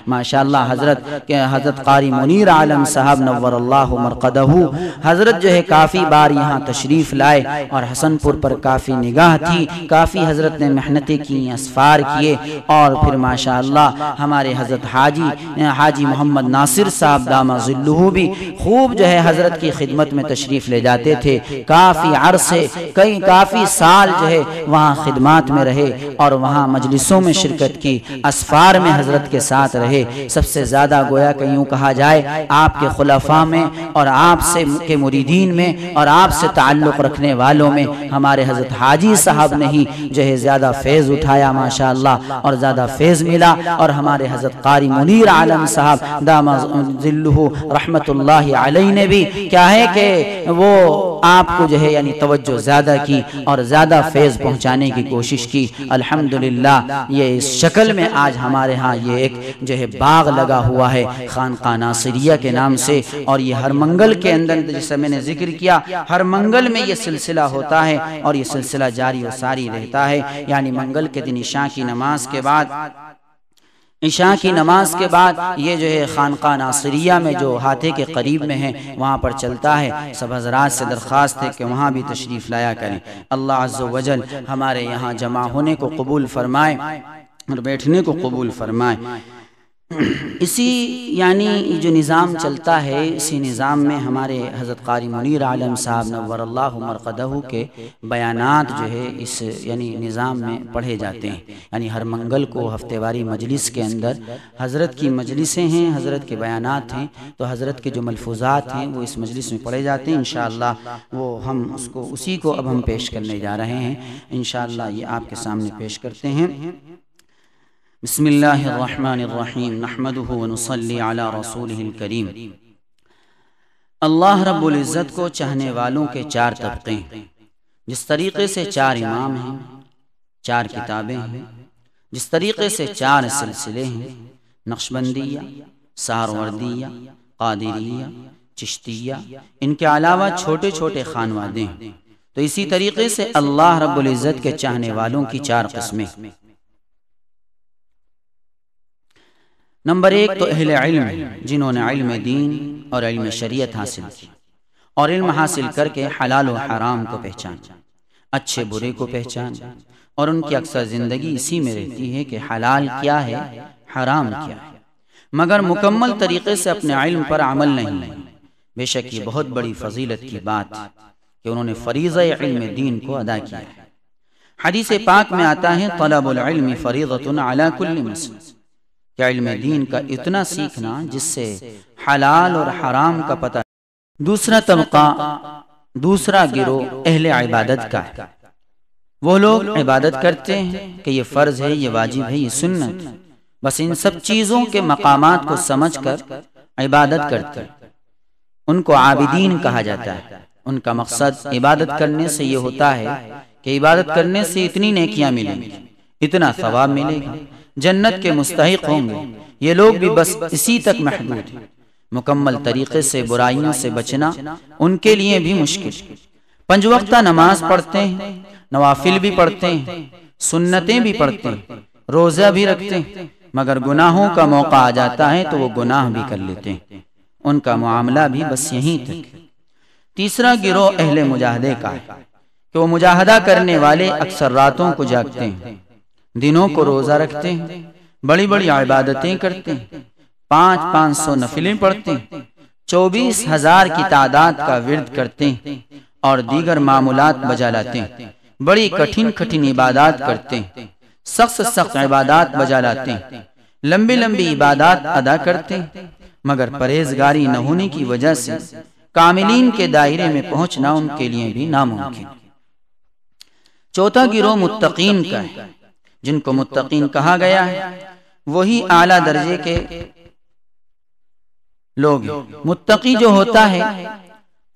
ماشاءاللہ حضرت قاری منیر عالم صاحب نور اللہ مرقدہ حضرت جو ہے کافی بار یہاں تشریف لائے اور حسن پور پر کافی نگاہ تھی، کافی حضرت نے محنتیں کی، اسفار کیے، اور پھر ماشاءاللہ ہمارے حضرت حاجی محمد ناصر صاحب دامہ ظلہ بھی خوب جو ہے حضرت کی خدمت میں تشریف لے جاتے تھے، کافی عرصے کافی سال جو ہے وہاں خدمات میں رہے اور وہاں مجلسوں میں شرکت کی، اسفار میں حضرت کے ساتھ رہے۔ سب سے زیادہ گویا کہ یوں کہا جائے آپ کے خلفاء میں اور آپ سے کے مریدین میں اور آپ سے تعلق رکھنے والوں میں ہمارے حضرت حاجی صاحب نے ہی جو ہے زیادہ فیض اٹھایا ماشاءاللہ، اور زیادہ فیض ملا، اور ہمارے حضرت قاری منیر عالم صاحب دامہ ظلہ رحمت اللہ علیہ نے بھی کیا ہے کہ وہ آپ کو جو ہے یعنی توجہ زیادہ کی اور زیادہ فیض پہنچانے کی کوشش کی۔ الحمدللہ یہ اس شکل میں آج ہمارے ہاں یہ ایک جو ہے باغ لگا ہوا ہے خانقاہ ناصریہ کے نام سے، اور یہ ہر منگل کے اندر جیسے میں نے ذکر کیا ہر منگل میں یہ سلسلہ ہوتا ہے اور یہ سلسلہ جاری و ساری رہتا ہے، یعنی منگل کے دن عشاء کی نماز کے بعد یہ جو ہے خانقاہ ناصریہ میں جو ہاتھے کے قریب میں ہے وہاں پر چلتا ہے۔ سب حضرات سے درخواست ہے کہ وہاں بھی تشریف لایا کریں۔ اللہ عز و جل ہمارے یہاں جمع ہونے کو قبول فرمائے اور بیٹھنے کو قبول فرمائے۔ اسی یعنی جو نظام چلتا ہے اسی نظام میں ہمارے حضرت قاری منیر عالم صاحب نور اللہ مرقدہ کے بیانات جو ہے اس یعنی نظام میں پڑھے جاتے ہیں، یعنی ہر منگل کو ہفتے واری مجلس کے اندر حضرت کی مجلسیں ہیں، حضرت کے بیانات ہیں، تو حضرت کے جو ملفوظات ہیں وہ اس مجلس میں پڑھے جاتے ہیں۔ انشاءاللہ وہ ہم اسی کو اب ہم پیش کرنے جا رہے ہیں، انشاءاللہ یہ آپ کے سامنے پیش کرتے ہیں۔ بسم اللہ الرحمن الرحیم نحمدہ ونصلی علی رسولہ الکریم۔ اللہ رب العزت کو چاہنے والوں کے چار طبقے ہیں، جس طریقے سے چار امام ہیں، چار کتابیں ہیں، جس طریقے سے چار سلسلے ہیں، نقشبندیہ، سہروردیہ، قادریہ، چشتیہ، ان کے علاوہ چھوٹے چھوٹے خانوادے ہیں، تو اسی طریقے سے اللہ رب العزت کے چاہنے والوں کی چار قسمیں۔ نمبر ایک تو اہل علم، جنہوں نے علم دین اور علم شریعت حاصل کی اور علم حاصل کر کے حلال و حرام کو پہچانا، اچھے برے کو پہچانا، اور ان کی اکثر زندگی اسی میں رہتی ہے کہ حلال کیا ہے حرام کیا ہے، مگر مکمل طریقے سے اپنے علم پر عمل نہیں ہے۔ بے شک یہ بہت بڑی فضیلت کی بات کہ انہوں نے فریضہ علم دین کو ادا کیا ہے۔ حدیث پاک میں آتا ہے طلب العلم فریضۃ علی کل مسلم، کہ علم دین کا اتنا سیکھنا جس سے حلال اور حرام کا پتہ۔ دوسرا طبقہ، دوسرا گروہ اہل عبادت کا ہے، وہ لوگ عبادت کرتے ہیں کہ یہ فرض ہے، یہ واجب ہے، یہ سنت، بس ان سب چیزوں کے مقامات کو سمجھ کر عبادت کرتے ہیں، ان کو عابدین کہا جاتا ہے۔ ان کا مقصد عبادت کرنے سے یہ ہوتا ہے کہ عبادت کرنے سے اتنی نیکیاں ملیں گی، اتنا ثواب ملے گا، جنت کے مستحق ہوں گے۔ یہ لوگ بھی بس اسی تک محدود ہیں۔ مکمل طریقے سے برائیوں سے بچنا ان کے لیے بھی مشکل۔ 5 وقتہ نماز پڑھتے ہیں، نوافل بھی پڑھتے ہیں، سنتیں بھی پڑھتے ہیں، روزہ بھی رکھتے ہیں، مگر گناہوں کا موقع آ جاتا ہے تو وہ گناہ بھی کر لیتے ہیں۔ ان کا معاملہ بھی بس یہیں تک۔ تیسرا گروہ اہل مجاہدے کا ہے کہ وہ مجاہدہ کرنے والے اکثر راتوں کو جاگتے ہیں، دنوں کو روزہ رکھتے ہیں، بڑی بڑی عبادتیں کرتے ہیں، 500 نفلیں پڑھتے ہیں، 24,000 کی تعداد کا ورد کرتے ہیں اور دیگر معمولات بجا لاتے ہیں، بڑی کٹھن عبادات کرتے ہیں، سخت عبادات بجا لاتے ہیں، لمبی عبادات ادا کرتے ہیں، مگر پرہیزگاری نہ ہونے کی وجہ سے کاملین کے دائرے میں پہنچنا ان کے لیے بھی ناممکن۔ چوتھا گروہ متقین کا ہے، جن کو متقین کہا گیا ہے، وہی اعلیٰ درجے کے لوگ ہیں۔ متقی جو ہوتا ہے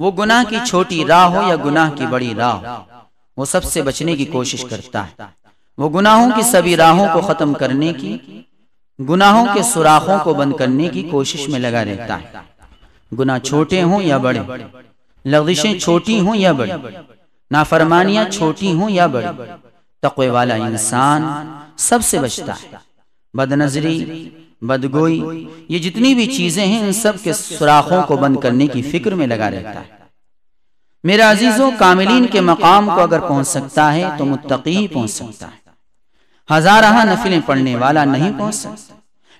وہ گناہ کی چھوٹی راہ ہو یا گناہ کی بڑی راہ ہو، وہ سب سے بچنے کی کوشش کرتا ہے۔ وہ گناہوں کی سبھی راہوں کو ختم کرنے کی، گناہوں کے سوراخوں کو بند کرنے کی کوشش میں لگا رہتا ہے۔ گناہ چھوٹے ہوں یا بڑے، لغزشیں چھوٹی ہوں یا بڑی، نافرمانیاں چھوٹی ہوں یا بڑی، تقوی والا انسان سب سے بچتا ہے۔ بد نظری، بدگوئی، یہ جتنی بھی چیزیں ہیں ان سب کے سوراخوں کو بند کرنے کی فکر میں لگا رہتا ہے۔ میرے عزیزوں، کاملین کے مقام کو اگر پہنچ سکتا ہے تو متقی ہی پہنچ سکتا ہے۔ ہزارہ نفلیں پڑھنے والا نہیں پہنچ سکتا،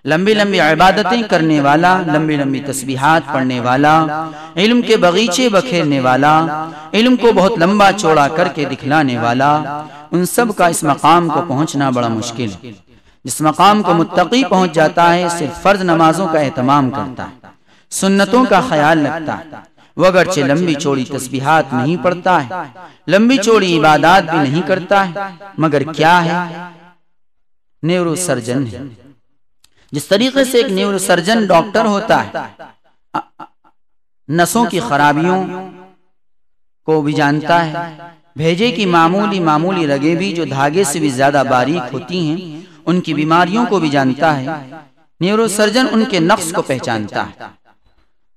لمبی لمبی عبادتیں کرنے والا، لمبی لمبی تسبیحات پڑھنے والا، علم کے بغیچے بکھیرنے والا، علم کو بہت لمبا چوڑا کر کے دکھلانے والا، ان سب کا اس مقام کو پہنچنا بڑا مشکل ہے۔ جس مقام کو متقی پہنچ جاتا ہے صرف فرض نمازوں کا اہتمام کرتا ہے، سنتوں کا خیال رکھتا ہے، وہ اگرچہ لمبی چوڑی تسبیحات نہیں پڑھتا ہے، لمبی چوڑی عبادات بھی نہیں کرتا ہے، مگر کیا ہے؟ نیورو سرجن ہے۔ جس طریقے سے ایک نیورو سرجن ڈاکٹر ہوتا ہے، نسوں کی خرابیوں کو بھی جانتا ہے، بھیجے کی معمولی رگیں بھی جو دھاگے سے بھی زیادہ باریک ہوتی ہیں ان کی بیماریوں کو بھی جانتا ہے، نیورو سرجن ان کے نقص کو پہچانتا ہے۔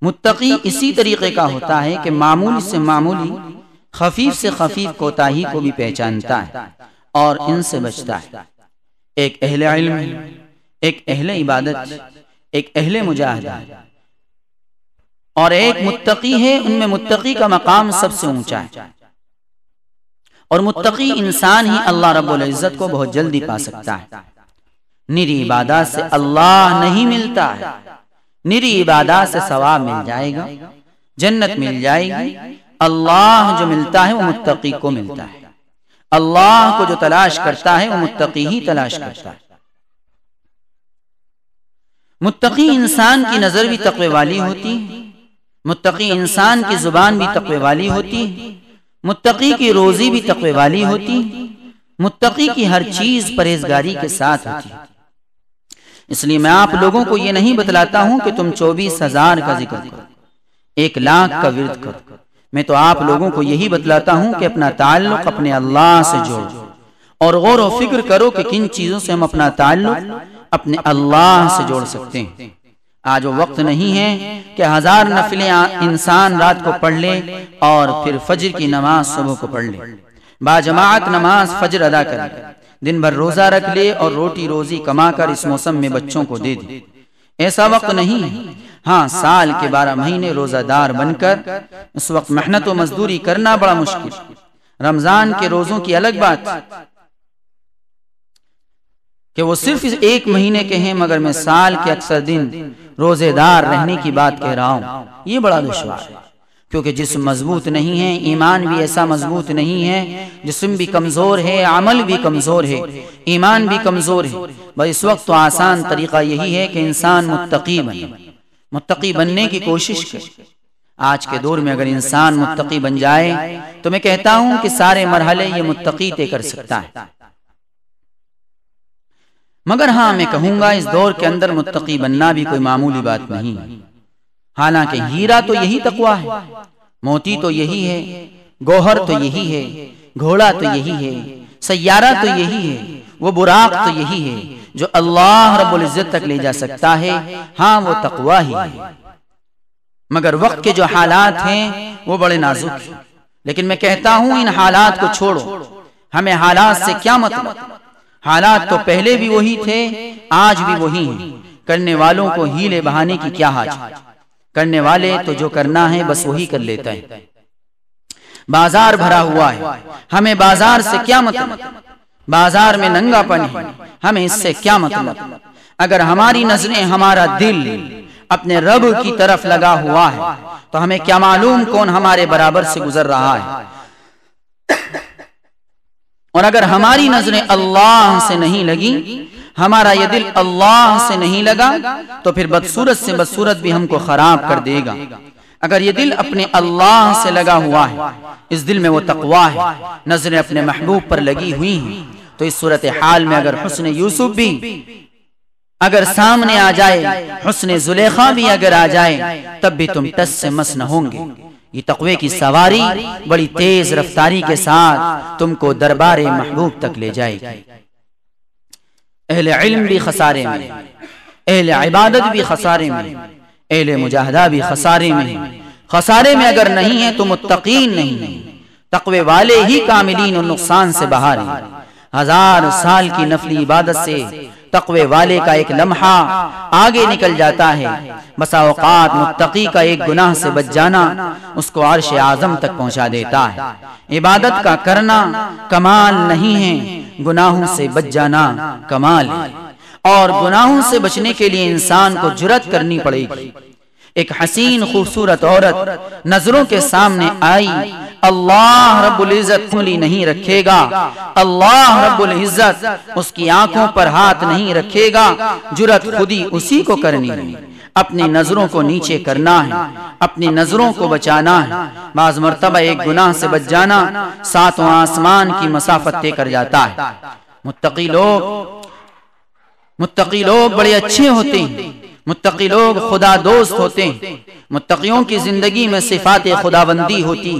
متقی اسی طریقے کا ہوتا ہے کہ معمولی سے معمولی، خفیف سے خفیف کوتاہی کو بھی پہچانتا ہے اور ان سے بچتا ہے۔ ایک اہل علم، ایک اہل عبادت، ایک اہل مجاہدہ اور ایک متقی ہے، ان میں متقی کا مقام سب سے اونچا ہے، اور متقی انسان ہی اللہ رب العزت کو بہت جلدی پا سکتا ہے۔ نری عبادات سے اللہ نہیں ملتا ہے، نری عبادات سے ثواب مل جائے گا، جنت مل جائے گی۔ اللہ جو ملتا ہے وہ متقی کو ملتا ہے، اللہ کو جو تلاش کرتا ہے وہ متقی ہی تلاش کرتا ہے۔ متقی انسان کی نظر بھی تقوی والی ہوتی ہے، متقی انسان کی زبان بھی تقوی والی ہوتی ہے، متقی کی روزی بھی تقوی والی ہوتی ہے، متقی کی ہر چیز پرہیزگاری کے ساتھ ہوتی ہے۔ اس لیے میں آپ لوگوں کو یہ نہیں بتلاتا ہوں کہ تم 24,000 کا ذکر کرو، 1,00,000 کا ورد کرو، میں تو آپ لوگوں کو یہی بتلاتا ہوں کہ اپنا تعلق اپنے اللہ سے جوڑو اور غور و فکر کرو کہ کن چیزوں سے ہم اپنا تعلق اپنے اللہ سے جوڑ سکتے ہیں۔ آج وہ وقت نہیں ہے کہ 1000 نفلیں انسان رات کو پڑھ لے اور پھر فجر کی نماز صبح کو پڑھ لے، باجماعت نماز فجر ادا کرے، دن بھر روزہ رکھ لے اور روٹی روزی کما کر اس موسم میں بچوں کو دے دے۔ ایسا وقت نہیں ہے۔ ہاں، سال کے 12 مہینے روزہ دار بن کر اس وقت محنت و مزدوری کرنا بڑا مشکل۔ رمضان کے روزوں کی الگ بات کہ وہ صرف 1 مہینے کے ہیں، مگر میں سال کے اکثر دن روزے دار رہنے کی بات کہہ رہا ہوں، یہ بڑا دشوار ہے، کیونکہ جسم مضبوط نہیں ہے، ایمان بھی ایسا مضبوط نہیں ہے، جسم بھی کمزور ہے، عمل بھی کمزور ہے، ایمان بھی کمزور ہے۔ بس اس وقت تو آسان طریقہ یہی ہے کہ انسان متقی بننے کی کوشش کرے۔ آج کے دور میں اگر انسان متقی بن جائے تو میں کہتا ہوں کہ سارے مرحلے یہ متقی طے کر سکتا ہے۔ مگر ہاں، میں کہوں گا اس دور کے اندر متقی بننا بھی کوئی معمولی بات نہیں، حالانکہ ہیرا تو یہی تقوی ہے، موتی تو یہی ہے، گوہر تو یہی ہے، گھوڑا تو یہی ہے، سیارہ تو یہی ہے، وہ براق تو یہی ہے جو اللہ رب العزت تک لے جا سکتا ہے۔ ہاں، وہ تقوی ہی ہے، مگر وقت کے جو حالات ہیں وہ بڑے نازک ہیں۔ لیکن میں کہتا ہوں ان حالات کو چھوڑو، ہمیں حالات سے کیا مطلب؟ حالات تو پہلے بھی وہی تھے، آج بھی وہی ہیں، کرنے والوں کو ہیلے بہانے کی کیا حاجت؟ کرنے والے تو جو کرنا ہے بس وہی کر لیتا ہے۔ بازار بھرا ہوا ہے، ہمیں بازار سے کیا مطلب؟ بازار میں ننگا پن ہے، ہمیں اس سے کیا مطلب؟ اگر ہماری نظریں، ہمارا دل اپنے رب کی طرف لگا ہوا ہے تو ہمیں کیا معلوم کون ہمارے برابر سے گزر رہا ہے؟ اور اگر ہماری نظریں اللہ سے نہیں لگی، ہمارا یہ دل اللہ سے نہیں لگا، تو پھر بدصورت سے بدصورت بھی ہم کو خراب کر دے گا۔ اگر یہ دل اپنے اللہ سے لگا ہوا ہے، اس دل میں وہ تقوی ہے، نظریں اپنے محبوب پر لگی ہوئی ہیں، تو اس صورتحال میں اگر حسن یوسف بھی اگر سامنے آ جائے، حسن زلیخا بھی اگر آ جائے، تب بھی تم ٹس سے مس نہ ہوں گے۔ یہ تقوی کی سواری بڑی تیز رفتاری کے ساتھ تم کو دربار محبوب تک لے جائے گی۔ اہل علم بھی خسارے میں، اہل عبادت بھی خسارے میں، اہل مجاہدہ بھی خسارے میں۔ خسارے میں اگر نہیں ہے تو متقین نہیں ہیں، تقوی والے ہی کاملین اور نقصان سے باہر ہیں۔ 1000 سال کی نفلی عبادت سے تقوی والے کا ایک لمحہ آگے نکل جاتا ہے۔ بسا اوقات متقی کا ایک گناہ سے بچ جانا اس کو عرش اعظم تک پہنچا دیتا ہے۔ عبادت کا کرنا کمال نہیں ہے، گناہوں سے بچ جانا کمال ہے، اور گناہوں سے بچنے کے لیے انسان کو جرأت کرنی پڑے گی۔ ایک حسین خوبصورت عورت نظروں کے سامنے آئی، اللہ رب العزت انگلی نہیں رکھے گا، اللہ رب العزت اس کی آنکھوں پر ہاتھ نہیں رکھے گا، جرأت خودی اسی کو کرنی ہے۔ اپنی نظروں کو نیچے کرنا ہے، اپنی نظروں کو بچانا ہے۔ بعض مرتبہ ایک گناہ سے بچ جانا ساتوں آسمان کی مسافت طے کر جاتا ہے۔ متقی لوگ بڑے اچھے ہوتے ہیں، متقی لوگ خدا دوست ہوتے ہیں، متقیوں کی زندگی میں صفات خداوندی ہوتی،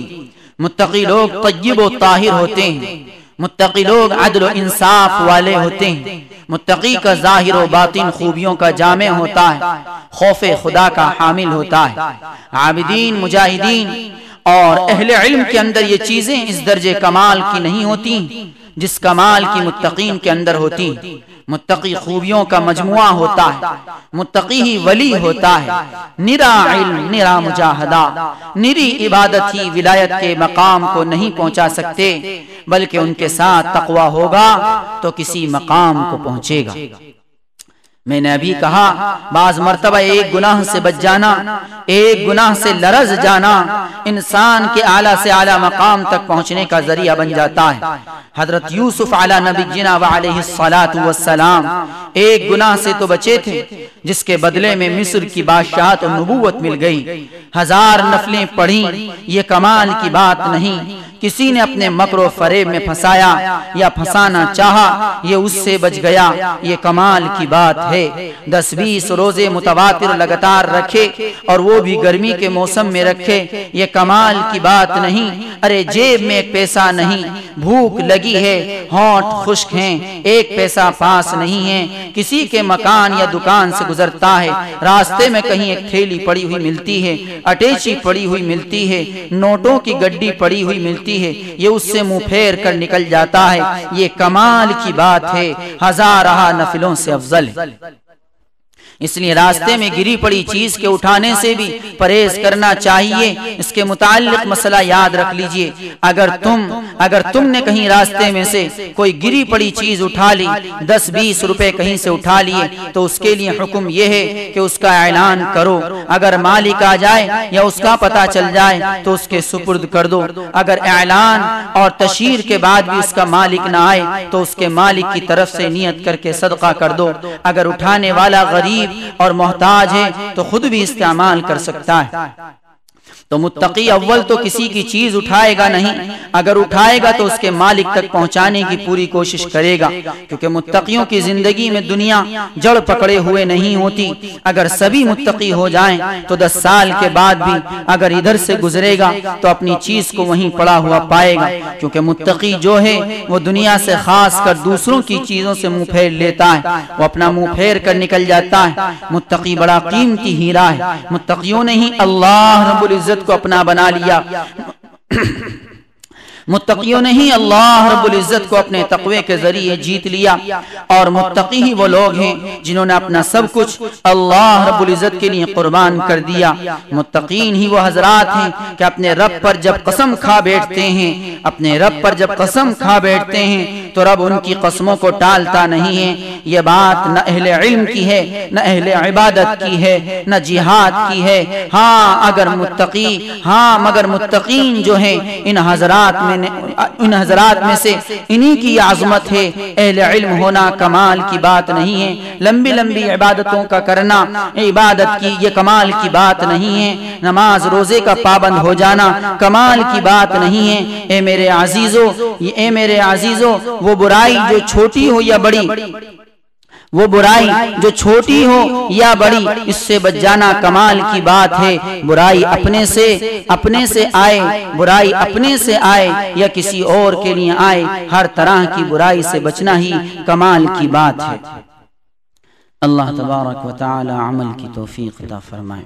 متقی لوگ طیب و طاہر ہوتے ہیں، متقی لوگ عدل و انصاف والے ہوتے ہیں، متقی کا ظاہر و باطن خوبیوں کا جامع ہوتا ہے، خوف خدا کا حامل ہوتا ہے۔ عابدین، مجاہدین اور اہل علم کے اندر یہ چیزیں اس درجے کمال کی نہیں ہوتی جس کمال کی متقین کے اندر ہوتی۔ متقی خوبیوں کا مجموعہ ہوتا ہے، متقی ہی ولی ہوتا ہے۔ نرا علم، نرا مجاہدہ، نری عبادت ہی ولایت کے مقام کو نہیں پہنچا سکتے، بلکہ ان کے ساتھ تقوی ہوگا تو کسی مقام کو پہنچے گا۔ میں نے ابھی کہا بعض مرتبہ ایک گناہ سے بچ جانا، ایک گناہ سے لرز جانا انسان کے اعلیٰ سے اعلیٰ مقام تک پہنچنے کا ذریعہ بن جاتا ہے۔ حضرت یوسف علی نبینا وعلیہ الصلاۃ والسلام ایک گناہ سے تو بچے تھے جس کے بدلے میں مصر کی بادشاہت اور نبوت مل گئی۔ 1000 نفلیں پڑھیں، یہ کمال کی بات نہیں۔ کسی نے اپنے مکر و فریب میں پھنسایا یا پھنسانا چاہا، یہ اس سے بچ گیا، یہ کمال کی بات ہے۔ 10-20 روزے متواتر لگاتار رکھے اور وہ بھی گرمی کے موسم میں رکھے، یہ کمال کی بات نہیں۔ ارے جیب میں ایک پیسہ نہیں، بھوک لگی ہے، ہونٹ خشک ہیں، ایک پیسہ پاس نہیں ہے، کسی کے مکان یا دکان سے گزرتا ہے، راستے میں کہیں ایک تھیلی پڑی ہوئی ملتی ہے، اٹیچی پڑی ہوئی ملتی ہے، نوٹوں کی گڈی پڑی ہوئی ملتی ہے، یہ اس سے منہ پھیر کر نکل جاتا ہے، یہ کمال کی بات ہے، 1000 نفلوں سے افضل ہے۔ اس لیے راستے میں گری پڑی چیز کے اٹھانے سے بھی پرہیز کرنا چاہیے۔ اس کے متعلق مسئلہ یاد رکھ لیجئے، اگر تم نے کہیں راستے میں سے کوئی گری پڑی چیز اٹھا لی، 10-20 روپے کہیں سے اٹھا لیے، تو اس کے لیے حکم یہ ہے کہ اس کا اعلان کرو۔ اگر مالک آ جائے یا اس کا پتہ چل جائے تو اس کے سپرد کر دو۔ اگر اعلان اور تشہیر کے بعد بھی اس کا مالک نہ آئے تو اس کے مالک کی طرف سے نیت کر کے صدقہ کر دو۔ اگر اٹھانے والا غریب اور محتاج ہے تو خود بھی استعمال کر سکتا ہے۔ تو متقی اول تو کسی کی چیز اٹھائے گا نہیں، اگر اٹھائے گا تو اس کے مالک تک پہنچانے کی پوری کوشش کرے گا، کیونکہ متقیوں کی زندگی میں دنیا جڑ پکڑے ہوئے نہیں ہوتی۔ اگر سبھی متقی ہو جائیں تو 10 سال کے بعد بھی اگر ادھر سے گزرے گا تو اپنی چیز کو وہیں پڑا ہوا پائے گا، کیونکہ متقی جو ہے وہ دنیا سے خاص کر دوسروں کی چیزوں سے منہ پھیر لیتا ہے، وہ اپنا منہ پھیر کر نکل جاتا ہے۔ متقی بڑا قیمتی ہیرا ہے، متقیوں نے ہی اللہ رب العزت کو اپنا بنا لیا، متقیوں نے ہی اللہ رب العزت کو اپنے تقوی کے ذریعے جیت لیا، اور متقی ہی وہ لوگ ہیں جنہوں نے اپنا سب کچھ اللہ رب العزت کے لیے قربان کر دیا۔ متقین ہی وہ حضرات ہیں کہ اپنے رب پر جب قسم کھا بیٹھتے ہیں، اپنے رب پر جب قسم کھا بیٹھتے ہیں تو رب ان کی قسموں کو ٹالتا نہیں ہے۔ یہ بات نہ اہل علم کی ہے، نہ اہل عبادت کی ہے، نہ جہاد کی ہے۔ مگر متقین جو ہیں ان حضرات میں سے انہی کی عظمت ہے۔ اہل علم ہونا کمال کی بات نہیں ہے، لمبی لمبی عبادتوں کا کرنا عبادت کی یہ کمال کی بات نہیں ہے، نماز روزے کا پابند ہو جانا کمال کی بات نہیں ہے۔ اے میرے عزیزو، وہ برائی جو چھوٹی ہو یا بڑی اس سے بچ جانا کمال کی بات ہے۔ برائی اپنے سے آئے یا کسی اور کے لیے آئے، ہر طرح کی برائی سے بچنا ہی کمال کی بات ہے۔ اللہ تبارک و تعالی عمل کی توفیق عطا فرمائے۔